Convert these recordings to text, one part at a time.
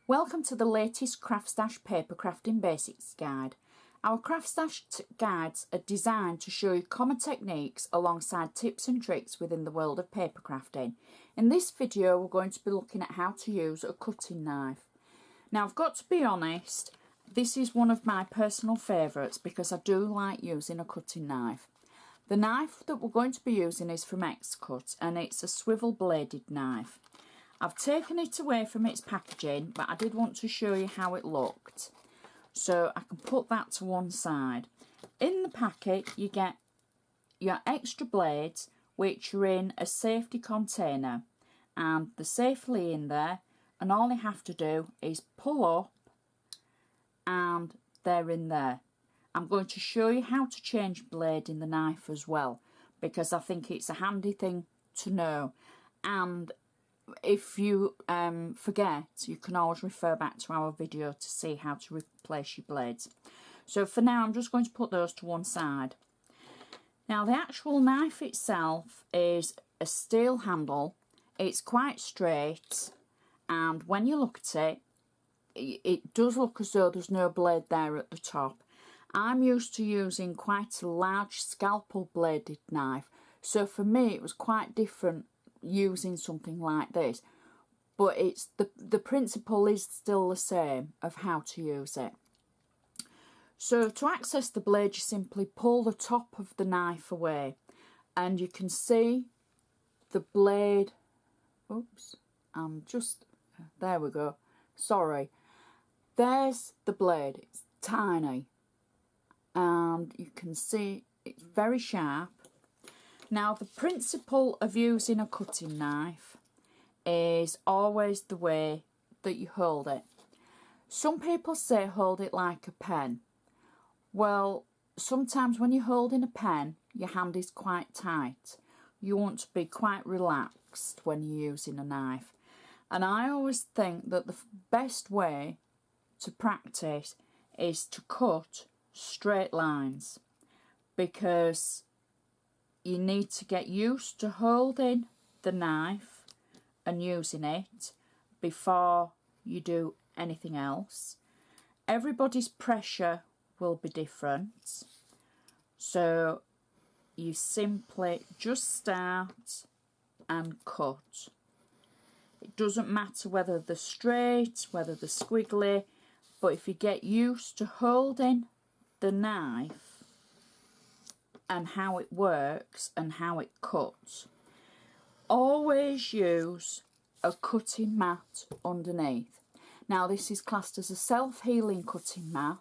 Welcome to the latest Craft Stash Paper Crafting Basics guide. Our Craft Stash guides are designed to show you common techniques alongside tips and tricks within the world of paper crafting. In this video we're going to be looking at how to use a cutting knife. Now I've got to be honest, this is one of my personal favourites because I do like using a cutting knife. The knife that we're going to be using is from X-Cut and it's a swivel bladed knife. I've taken it away from its packaging, but I did want to show you how it looked. So I can put that to one side. In the packet you get your extra blades, which are in a safety container, and they're safely in there, and all you have to do is pull up and they're in there. I'm going to show you how to change blade in the knife as well, because I think it's a handy thing to know. And if you forget, you can always refer back to our video to see how to replace your blades. So for now I'm just going to put those to one side. Now the actual knife itself is a steel handle. It's quite straight, and when you look at it, it does look as though there's no blade there at the top. I'm used to using quite a large scalpel bladed knife, so for me it was quite different using something like this, but it's the principle is still the same of how to use it. So to access the blade, you simply pull the top of the knife away and you can see the blade. Oops, there we go, sorry, there's the blade. It's tiny and you can see it's very sharp. Now the principle of using a cutting knife is always the way that you hold it. Some people say hold it like a pen. Well, sometimes when you're holding a pen, your hand is quite tight. You want to be quite relaxed when you're using a knife. And I always think that the best way to practice is to cut straight lines, because you need to get used to holding the knife and using it before you do anything else. Everybody's pressure will be different, so you simply just start and cut. It doesn't matter whether they're straight, whether they're squiggly, but if you get used to holding the knife and how it works and how it cuts, always use a cutting mat underneath. Now this is classed as a self-healing cutting mat.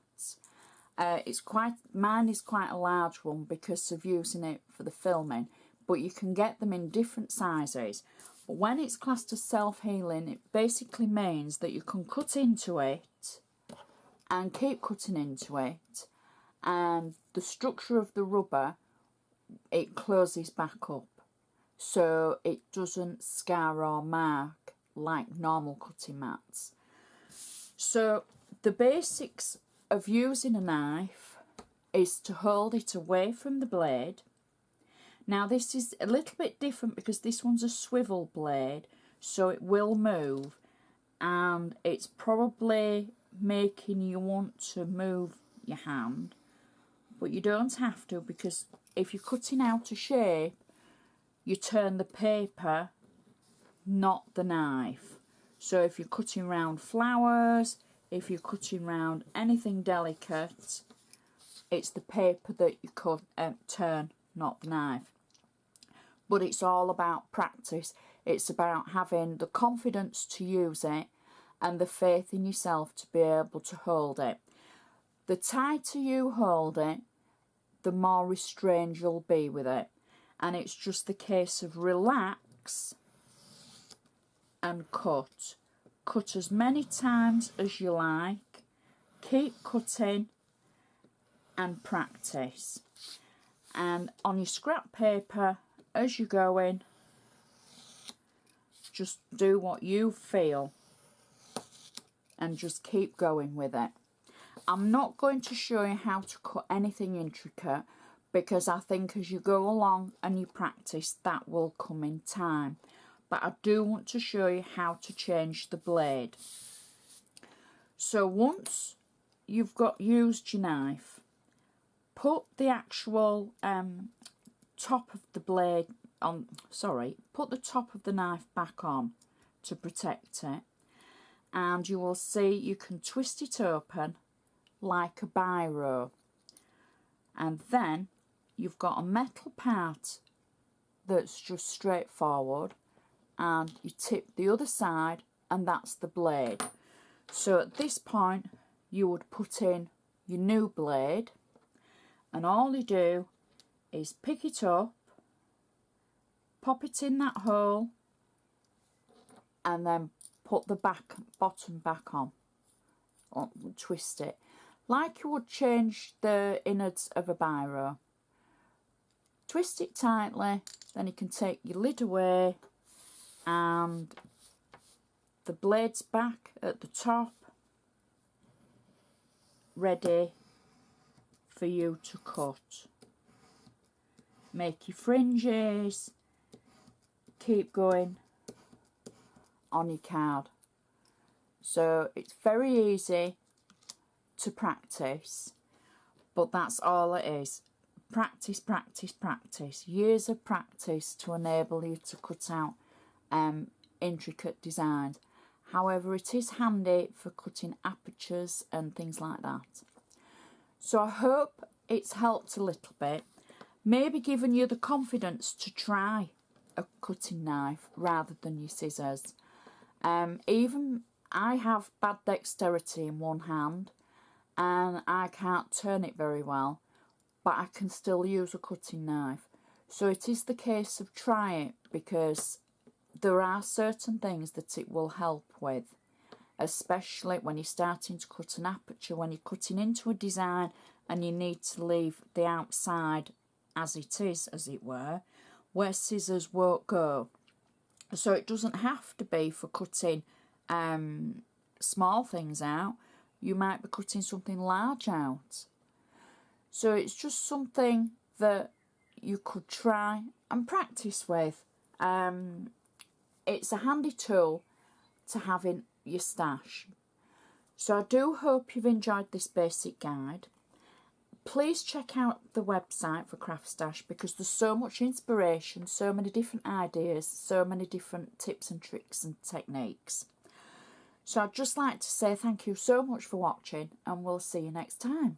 Mine is quite a large one because of using it for the filming, but you can get them in different sizes. But when it's classed as self-healing, it basically means that you can cut into it and keep cutting into it, and the structure of the rubber, it closes back up so it doesn't scar or mark like normal cutting mats. So the basics of using a knife is to hold it away from the blade. Now this is a little bit different because this one's a swivel blade, so it will move, and it's probably making you want to move your hand, but you don't have to, because if you're cutting out a shape, you turn the paper, not the knife. So if you're cutting round flowers, if you're cutting round anything delicate, it's the paper that you turn, not the knife. But it's all about practice. It's about having the confidence to use it and the faith in yourself to be able to hold it. The tighter you hold it, the more restrained you'll be with it. And it's just the case of relax and cut. Cut as many times as you like. Keep cutting and practice. And on your scrap paper, as you're going, just do what you feel and just keep going with it. I'm not going to show you how to cut anything intricate, because I think as you go along and you practice, that will come in time. But I do want to show you how to change the blade. So once you've used your knife, put the actual top of the blade on, put the top of the knife back on to protect it, and you will see you can twist it open like a biro, and then you've got a metal part that's just straightforward, and you tip the other side and that's the blade. So at this point you would put in your new blade, and all you do is pick it up, pop it in that hole, and then put the bottom back on, or twist it like you would change the innards of a biro. Twist it tightly, then you can take your lid away, and the blade's back at the top, ready for you to cut. Make your fringes, keep going on your card. So it's very easy to practice, but that's all it is. Practice, practice, practice. Years of practice to enable you to cut out intricate designs. However, it is handy for cutting apertures and things like that. So I hope it's helped a little bit, maybe given you the confidence to try a cutting knife rather than your scissors. Even I have bad dexterity in one hand and I can't turn it very well, but I can still use a cutting knife. So it is the case of try it, because there are certain things that it will help with, especially when you're starting to cut an aperture, when you're cutting into a design and you need to leave the outside as it is, as it were, where scissors won't go. So it doesn't have to be for cutting small things out. You might be cutting something large out. So it's just something that you could try and practice with. It's a handy tool to have in your stash. So I do hope you've enjoyed this basic guide. Please check out the website for Craft Stash, because there's so much inspiration, so many different ideas, so many different tips and tricks and techniques. So I'd just like to say thank you so much for watching, and we'll see you next time.